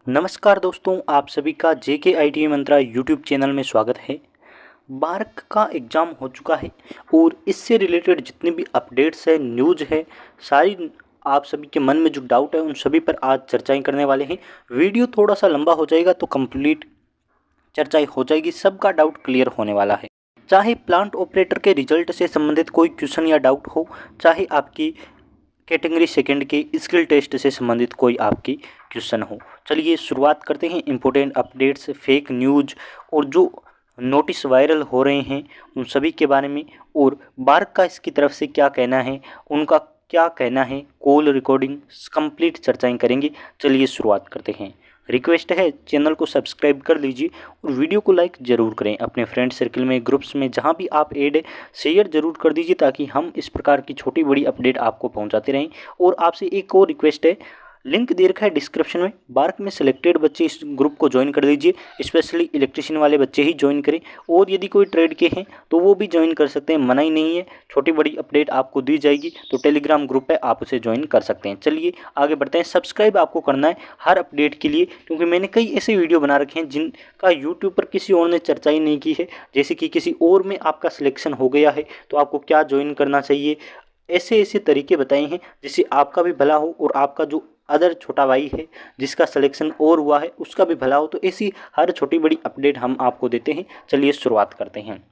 नमस्कार दोस्तों, आप सभी का जेके आईटी मंत्रा यूट्यूब चैनल में स्वागत है। बार्क का एग्ज़ाम हो चुका है और इससे रिलेटेड जितनी भी अपडेट्स है, न्यूज़ है, सारी आप सभी के मन में जो डाउट है उन सभी पर आज चर्चाएं करने वाले हैं। वीडियो थोड़ा सा लंबा हो जाएगा तो कंप्लीट चर्चाएं हो जाएगी, सबका डाउट क्लियर होने वाला है। चाहे प्लांट ऑपरेटर के रिजल्ट से संबंधित कोई क्वेश्चन या डाउट हो, चाहे आपकी कैटेगरी सेकंड के स्किल टेस्ट से संबंधित कोई आपकी क्वेश्चन हो। चलिए शुरुआत करते हैं इम्पोर्टेंट अपडेट्स, फेक न्यूज़ और जो नोटिस वायरल हो रहे हैं उन सभी के बारे में, और बार्क का इसकी तरफ से क्या कहना है, उनका क्या कहना है, कॉल रिकॉर्डिंग कंप्लीट चर्चाएं करेंगे। चलिए शुरुआत करते हैं। रिक्वेस्ट है चैनल को सब्सक्राइब कर लीजिए और वीडियो को लाइक ज़रूर करें। अपने फ्रेंड सर्कल में, ग्रुप्स में, जहां भी आप ऐड है शेयर ज़रूर कर दीजिए ताकि हम इस प्रकार की छोटी बड़ी अपडेट आपको पहुंचाते रहें। और आपसे एक और रिक्वेस्ट है, लिंक दे रखा है डिस्क्रिप्शन में, बार्क में सिलेक्टेड बच्चे इस ग्रुप को ज्वाइन कर दीजिए। स्पेशली इलेक्ट्रिशियन वाले बच्चे ही ज्वाइन करें, और यदि कोई ट्रेड के हैं तो वो भी ज्वाइन कर सकते हैं, मना ही नहीं है। छोटी बड़ी अपडेट आपको दी जाएगी, तो टेलीग्राम ग्रुप है, आप उसे ज्वाइन कर सकते हैं। चलिए आगे बढ़ते हैं। सब्सक्राइब आपको करना है हर अपडेट के लिए, क्योंकि मैंने कई ऐसे वीडियो बना रखे हैं जिनका यूट्यूब पर किसी और ने चर्चा ही नहीं की है। जैसे कि किसी और में आपका सिलेक्शन हो गया है तो आपको क्या ज्वाइन करना चाहिए, ऐसे ऐसे तरीके बताए हैं जिससे आपका भी भला हो और आपका जो अदर छोटा भाई है जिसका सिलेक्शन और हुआ है उसका भी भला हो। तो ऐसी हर छोटी बड़ी अपडेट हम आपको देते हैं। चलिए शुरुआत करते हैं।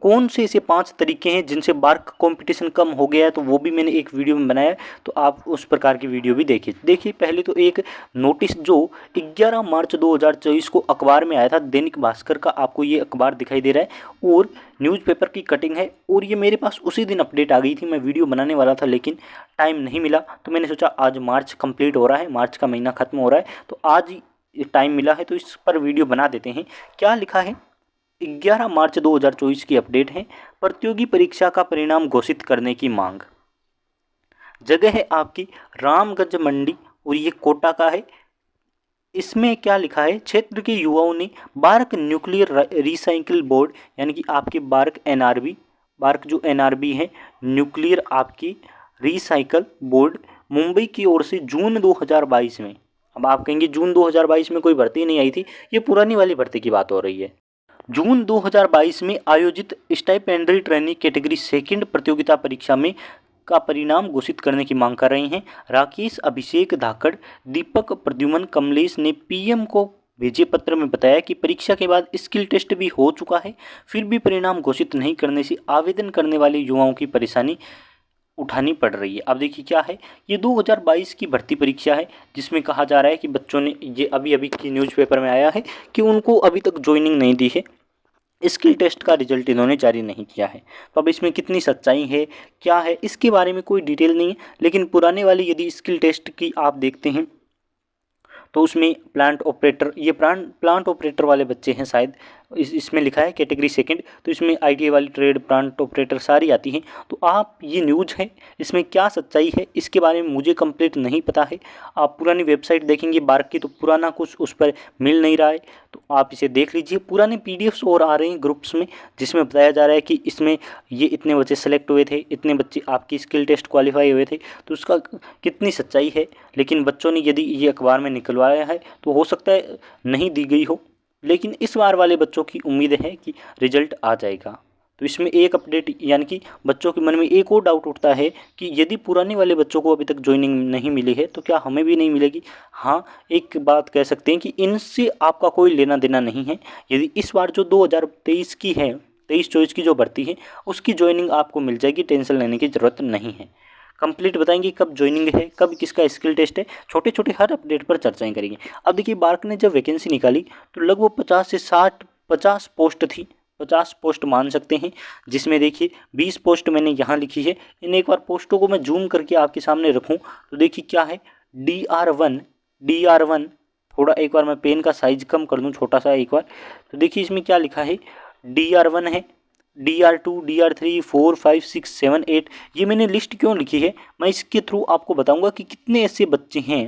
कौन से ऐसे 5 तरीके हैं जिनसे बार्क कंपटीशन कम हो गया है, तो वो भी मैंने एक वीडियो में बनाया है, तो आप उस प्रकार की वीडियो भी देखिए। पहले तो एक नोटिस जो 11 मार्च 2024 को अखबार में आया था, दैनिक भास्कर का आपको ये अखबार दिखाई दे रहा है और न्यूज़पेपर की कटिंग है, और ये मेरे पास उसी दिन अपडेट आ गई थी। मैं वीडियो बनाने वाला था लेकिन टाइम नहीं मिला, तो मैंने सोचा आज मार्च कंप्लीट हो रहा है, मार्च का महीना खत्म हो रहा है, तो आज टाइम मिला है तो इस पर वीडियो बना देते हैं। क्या लिखा है, 11 मार्च 2024 की अपडेट है। प्रतियोगी परीक्षा का परिणाम घोषित करने की मांग। जगह है आपकी रामगंज मंडी और ये कोटा का है। इसमें क्या लिखा है, क्षेत्र के युवाओं ने बार्क न्यूक्लियर रिसाइकिल बोर्ड, यानी कि आपके बार्क एनआरबी, बार्क जो एनआरबी है, न्यूक्लियर आपकी रिसाइकल बोर्ड, मुंबई की ओर से जून 2022 में। अब आप कहेंगे जून 2022 में कोई भर्ती नहीं आई थी, ये पुरानी वाली भर्ती की बात हो रही है। जून 2022 में आयोजित स्टाइपेंडरी ट्रेनी कैटेगरी सेकंड प्रतियोगिता परीक्षा में का परिणाम घोषित करने की मांग कर रहे हैं। राकेश, अभिषेक, धाकड़, दीपक, प्रद्युमन, कमलेश ने पीएम को भेजे पत्र में बताया कि परीक्षा के बाद स्किल टेस्ट भी हो चुका है, फिर भी परिणाम घोषित नहीं करने से आवेदन करने वाले युवाओं की परेशानी उठानी पड़ रही है। अब देखिए क्या है, ये 2022 की भर्ती परीक्षा है जिसमें कहा जा रहा है कि बच्चों ने, ये अभी अभी की न्यूज़पेपर में आया है कि उनको अभी तक ज्वाइनिंग नहीं दी है, स्किल टेस्ट का रिजल्ट इन्होंने जारी नहीं किया है। तो अब इसमें कितनी सच्चाई है, क्या है, इसके बारे में कोई डिटेल नहीं है। लेकिन पुराने वाली यदि स्किल टेस्ट की आप देखते हैं तो उसमें प्लांट ऑपरेटर, ये प्लांट ऑपरेटर वाले बच्चे हैं शायद, इसमें लिखा है कैटेगरी सेकंड, तो इसमें आईटीआई वाली ट्रेड, प्लांट ऑपरेटर सारी आती हैं। तो आप, ये न्यूज़ है, इसमें क्या सच्चाई है इसके बारे में मुझे कंप्लीट नहीं पता है। आप पुरानी वेबसाइट देखेंगे बार्क की तो पुराना कुछ उस पर मिल नहीं रहा है, तो आप इसे देख लीजिए। पुराने पीडीएफ्स और आ रहे हैं ग्रुप्स में जिसमें बताया जा रहा है कि इसमें ये इतने बच्चे सेलेक्ट हुए थे, इतने बच्चे आपकी स्किल टेस्ट क्वालिफाई हुए थे, तो उसका कितनी सच्चाई है। लेकिन बच्चों ने यदि ये अखबार में निकलवाया है तो हो सकता है नहीं दी गई हो, लेकिन इस बार वाले बच्चों की उम्मीद है कि रिजल्ट आ जाएगा। तो इसमें एक अपडेट, यानी कि बच्चों के मन में एक और डाउट उठता है कि यदि पुराने वाले बच्चों को अभी तक ज्वाइनिंग नहीं मिली है तो क्या हमें भी नहीं मिलेगी। हाँ, एक बात कह सकते हैं कि इनसे आपका कोई लेना देना नहीं है। यदि इस बार जो 2023 की है, 23-24 की जो भर्ती है उसकी ज्वाइनिंग आपको मिल जाएगी, टेंशन लेने की ज़रूरत नहीं है। कंप्लीट बताएंगे कब ज्वाइनिंग है, कब किसका स्किल टेस्ट है, छोटे छोटे हर अपडेट पर चर्चाएं करेंगे। अब देखिए, बार्क ने जब वैकेंसी निकाली तो लगभग 50 से 60, 50 पोस्ट थी, 50 पोस्ट मान सकते हैं, जिसमें देखिए 20 पोस्ट मैंने यहाँ लिखी है। इन एक बार पोस्टों को मैं जूम करके आपके सामने रखूँ तो देखिए क्या है, DR1, थोड़ा एक बार मैं पेन का साइज कम कर दूँ छोटा सा एक बार, तो देखिए इसमें क्या लिखा है, DR1 है, DR2, DR3, 4, 5, 6, 7, 8। ये मैंने लिस्ट क्यों लिखी है, मैं इसके थ्रू आपको बताऊंगा कि कितने ऐसे बच्चे हैं,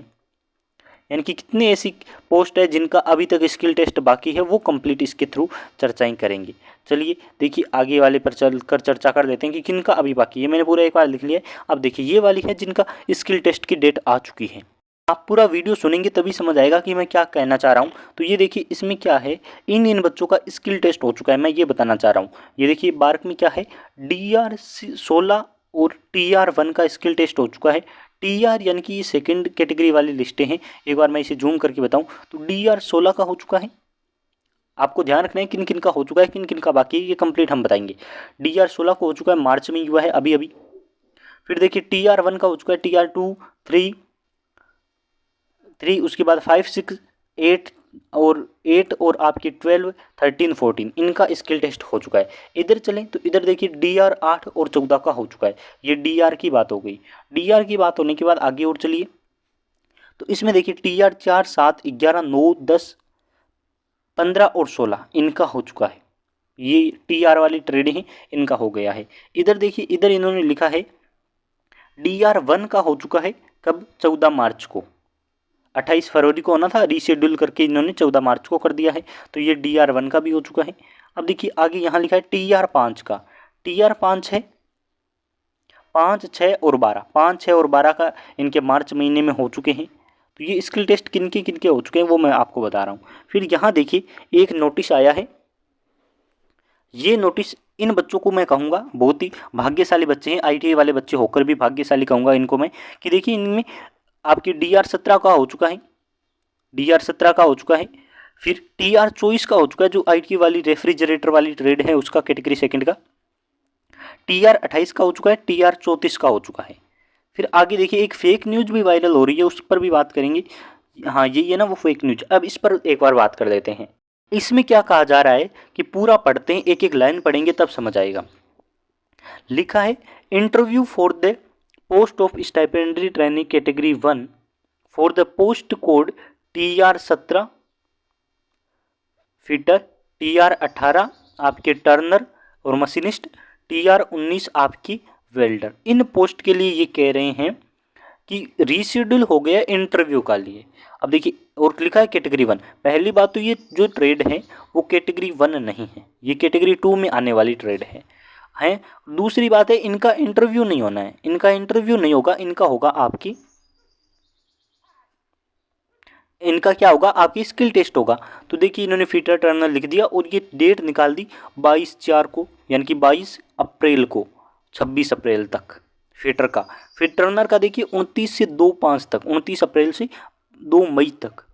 यानी कि कितने ऐसी पोस्ट है जिनका अभी तक स्किल टेस्ट बाकी है, वो कंप्लीट इसके थ्रू चर्चाएं करेंगे। चलिए देखिए आगे वाले पर चलकर चर्चा कर लेते हैं कि किनका अभी बाकी है। मैंने पूरा एक बार लिख लिया है। अब देखिए ये वाली है जिनका स्किल टेस्ट की डेट आ चुकी है। आप पूरा वीडियो सुनेंगे तभी समझ आएगा कि मैं क्या कहना चाह रहा हूँ। तो ये देखिए इसमें क्या है, इन बच्चों का स्किल टेस्ट हो चुका है, मैं ये बताना चाह रहा हूँ। ये देखिए बार्क में क्या है, DR16 और TR1 का स्किल टेस्ट हो चुका है। TR यानी कि ये सेकेंड कैटेगरी वाली लिस्टें हैं। एक बार मैं इसे जूम करके बताऊँ तो DR16 का हो चुका है। आपको ध्यान रखना है किन किन का हो चुका है, किन किन का बाकी है, ये कंप्लीट हम बताएंगे। DR16 को हो चुका है, मार्च में हुआ है अभी अभी। फिर देखिए TR1 का हो चुका है, TR2 3, उसके बाद 5 6 8 और आपके 12 13 14 इनका स्किल टेस्ट हो चुका है। इधर चलें तो इधर देखिए DR8 और 14 का हो चुका है। ये DR की बात हो गई। DR की बात होने के बाद आगे और चलिए तो इसमें देखिए TR4 7 11 9 10 15 और 16 इनका हो चुका है। ये TR वाली ट्रेड हैं, इनका हो गया है। इधर देखिए इधर इन्होंने लिखा है DR1 का हो चुका है, कब, 14 मार्च को। 28 फरवरी को होना था, रीशेड्यूल करके इन्होंने 14 मार्च को कर दिया है। तो ये DR1 का भी हो चुका है। अब देखिए आगे यहाँ लिखा है TR5 का। TR5 है 5 6 और 12, 5 6 और 12 का इनके मार्च महीने में हो चुके हैं। तो ये स्किल टेस्ट किनके हो चुके हैं वो मैं आपको बता रहा हूँ। फिर यहाँ देखिए एक नोटिस आया है। ये नोटिस इन बच्चों को मैं कहूँगा बहुत ही भाग्यशाली बच्चे हैं, ITI वाले बच्चे होकर भी भाग्यशाली कहूँगा इनको मैं, कि देखिए इनमें आपकी DR17 का हो चुका है, DR17 का हो चुका है। फिर TR24 का हो चुका है, जो ITI वाली रेफ्रिजरेटर वाली ट्रेड है उसका कैटेगरी सेकंड का। TR28 का हो चुका है, TR34 का हो चुका है। फिर आगे देखिए एक फेक न्यूज़ भी वायरल हो रही है, उस पर भी बात करेंगे। हाँ ये ना वो फेक न्यूज। अब इस पर एक बार बात कर लेते हैं। इसमें क्या कहा जा रहा है कि पूरा पढ़ते हैं, एक एक लाइन पढ़ेंगे तब समझ आएगा। लिखा है interview for the post of stipendiary training category 1 for the post code TR17 fitter, TR18 आपके टर्नर और मशीनिस्ट, TR19 आपकी वेल्डर। इन पोस्ट के लिए ये कह रहे हैं कि रीशेड्यूल हो गया इंटरव्यू का लिए। अब देखिए और लिखा है कैटेगरी 1। पहली बात तो ये जो ट्रेड है वो कैटेगरी 1 नहीं है, ये कैटेगरी 2 में आने वाली ट्रेड है। दूसरी बात है इनका इंटरव्यू नहीं होना है, इनका इंटरव्यू नहीं होगा, इनका होगा आपकी, इनका क्या होगा, आपकी स्किल टेस्ट होगा। तो देखिए इन्होंने फिटर टर्नर लिख दिया और ये डेट निकाल दी 22/4 को, यानी कि 22 अप्रैल को 26 अप्रैल तक फिटर का। फिर टर्नर का देखिए 29 से 2/5 तक, 29 अप्रैल से 2 मई तक।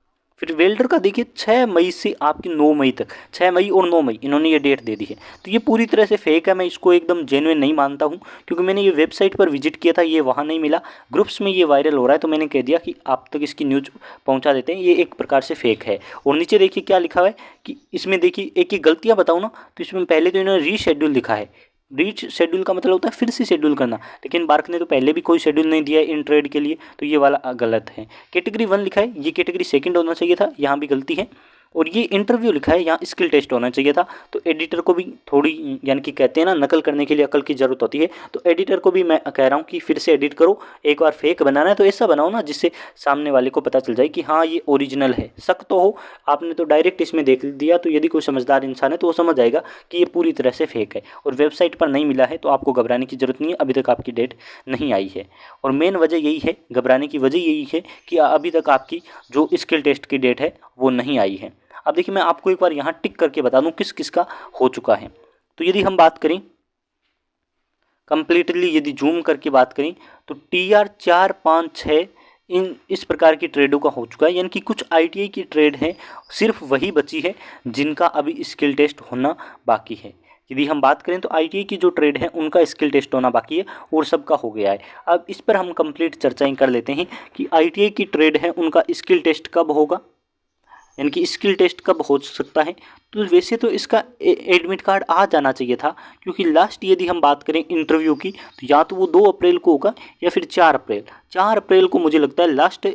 फिर वेल्डर का देखिए 6 मई से आपकी 9 मई तक, 6 मई और 9 मई इन्होंने ये डेट दे दी है। तो ये पूरी तरह से फेक है, मैं इसको एकदम जेन्युइन नहीं मानता हूँ, क्योंकि मैंने ये वेबसाइट पर विजिट किया था, ये वहाँ नहीं मिला, ग्रुप्स में ये वायरल हो रहा है, तो मैंने कह दिया कि आप तक इसकी न्यूज़ पहुँचा देते हैं। ये एक प्रकार से फेक है। और नीचे देखिए क्या लिखा हुआ है कि इसमें देखिए एक एक गलतियाँ बताऊँ ना, तो इसमें पहले तो इन्होंने रीशेड्यूल लिखा है। रीच शेड्यूल का मतलब होता है फिर से शेड्यूल करना, लेकिन बार्क ने तो पहले भी कोई शेड्यूल नहीं दिया है इन ट्रेड के लिए, तो ये वाला गलत है। कैटेगरी 1 लिखा है, ये कैटेगरी सेकंड होना चाहिए था, यहाँ भी गलती है। और ये इंटरव्यू लिखा है, यहाँ स्किल टेस्ट होना चाहिए था। तो एडिटर को भी थोड़ी, यानी कि कहते हैं ना नकल करने के लिए अकल की ज़रूरत होती है, तो एडिटर को भी मैं कह रहा हूँ कि फिर से एडिट करो। एक बार फेक बनाना है तो ऐसा बनाओ ना जिससे सामने वाले को पता चल जाए कि हाँ ये ओरिजिनल है। शक तो हो, आपने तो डायरेक्ट इसमें देख दिया, तो यदि कोई समझदार इंसान है तो वो समझ जाएगा कि ये पूरी तरह से फेक है। और वेबसाइट पर नहीं मिला है तो आपको घबराने की ज़रूरत नहीं है, अभी तक आपकी डेट नहीं आई है। और मेन वजह यही है, घबराने की वजह यही है कि अभी तक आपकी जो स्किल टेस्ट की डेट है वो नहीं आई है। अब देखिए मैं आपको एक बार यहाँ टिक करके बता दूँ किस किस का हो चुका है। तो यदि हम बात करें कंप्लीटली, यदि जूम करके बात करें तो TR4 5 6 इस प्रकार की ट्रेडों का हो चुका है, यानी कि कुछ ITI की ट्रेड है, सिर्फ वही बची है जिनका अभी स्किल टेस्ट होना बाकी है। यदि हम बात करें तो ITI की जो ट्रेड है उनका स्किल टेस्ट होना बाकी है और सबका हो गया है। अब इस पर हम कंप्लीट चर्चाएं कर लेते हैं कि ITI की ट्रेड है उनका स्किल टेस्ट कब होगा, यानी कि स्किल टेस्ट कब हो सकता है। तो वैसे तो इसका एडमिट कार्ड आ जाना चाहिए था, क्योंकि लास्ट यदि हम बात करें इंटरव्यू की तो या तो वो 2 अप्रैल को होगा या फिर 4 अप्रैल। 4 अप्रैल को मुझे लगता है लास्ट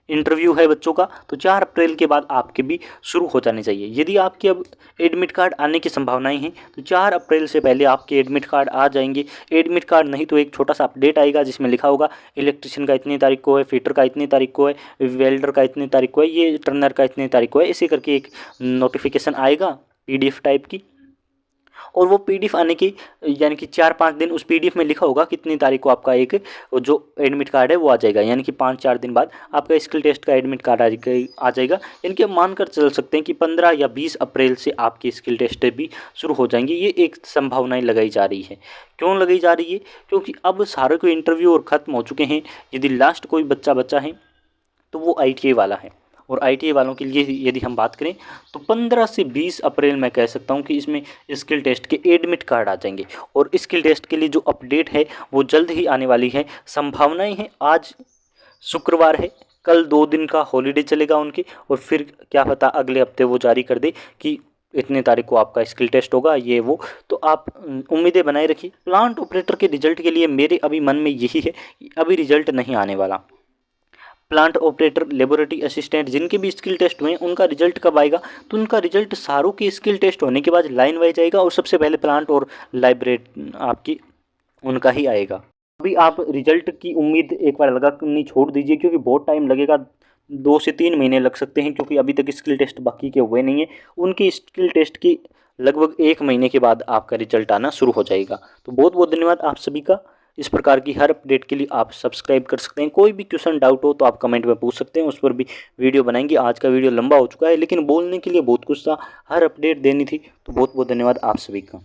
इंटरव्यू है बच्चों का, तो 4 अप्रैल के बाद आपके भी शुरू हो जाने चाहिए। यदि आपके अब एडमिट कार्ड आने की संभावनाएं हैं तो 4 अप्रैल से पहले आपके एडमिट कार्ड आ जाएंगे। एडमिट कार्ड नहीं तो एक छोटा सा अपडेट आएगा जिसमें लिखा होगा इलेक्ट्रिशियन का इतनी तारीख को है, फिटर का इतनी तारीख को है, वेल्डर का इतनी तारीख को है, ये टर्नर का इतनी तारीख को है, ऐसे करके एक नोटिफिकेशन आएगा PDF टाइप की। और वो पीडीएफ आने की यानी कि 4-5 दिन उस पीडीएफ में लिखा होगा कितनी तारीख को आपका एक जो एडमिट कार्ड है वो आ जाएगा, यानी कि 5-4 दिन बाद आपका स्किल टेस्ट का एडमिट कार्ड आ जाएगा। यानी कि मानकर चल सकते हैं कि 15 या 20 अप्रैल से आपकी स्किल टेस्ट भी शुरू हो जाएंगी। ये एक संभावनाएं लगाई जा रही है। क्यों लगाई जा रही है? क्योंकि अब सारे कोई इंटरव्यू और ख़त्म हो चुके हैं। यदि लास्ट कोई बचा है तो वो ITI वाला है, और ITI वालों के लिए यदि हम बात करें तो 15 से 20 अप्रैल मैं कह सकता हूँ कि इसमें स्किल टेस्ट के एडमिट कार्ड आ जाएंगे। और स्किल टेस्ट के लिए जो अपडेट है वो जल्द ही आने वाली है। संभावनाएं हैं, आज शुक्रवार है, कल 2 दिन का हॉलीडे चलेगा उनके, और फिर क्या पता अगले हफ्ते वो जारी कर दे कि इतने तारीख को आपका स्किल टेस्ट होगा, ये वो। तो आप उम्मीदें बनाए रखिए। प्लांट ऑपरेटर के रिजल्ट के लिए मेरे अभी मन में यही है कि अभी रिजल्ट नहीं आने वाला। प्लांट ऑपरेटर, लेबोरेटरी असिस्टेंट जिनके भी स्किल टेस्ट हुए हैं उनका रिजल्ट कब आएगा? तो उनका रिजल्ट सारों की स्किल टेस्ट होने के बाद लाइन वाइज आएगा, और सबसे पहले प्लांट और लाइब्रेरी आपकी उनका ही आएगा। अभी आप रिजल्ट की उम्मीद एक बार लगा नहीं छोड़ दीजिए, क्योंकि बहुत टाइम लगेगा, 2 से 3 महीने लग सकते हैं, क्योंकि अभी तक स्किल टेस्ट बाकी के हुए नहीं है। उनकी स्किल टेस्ट की लगभग 1 महीने के बाद आपका रिजल्ट आना शुरू हो जाएगा। तो बहुत बहुत धन्यवाद आप सभी का। इस प्रकार की हर अपडेट के लिए आप सब्सक्राइब कर सकते हैं। कोई भी क्वेश्चन डाउट हो तो आप कमेंट में पूछ सकते हैं, उस पर भी वीडियो बनाएंगे। आज का वीडियो लंबा हो चुका है, लेकिन बोलने के लिए बहुत कुछ था, हर अपडेट देनी थी। तो बहुत बहुत धन्यवाद आप सभी का।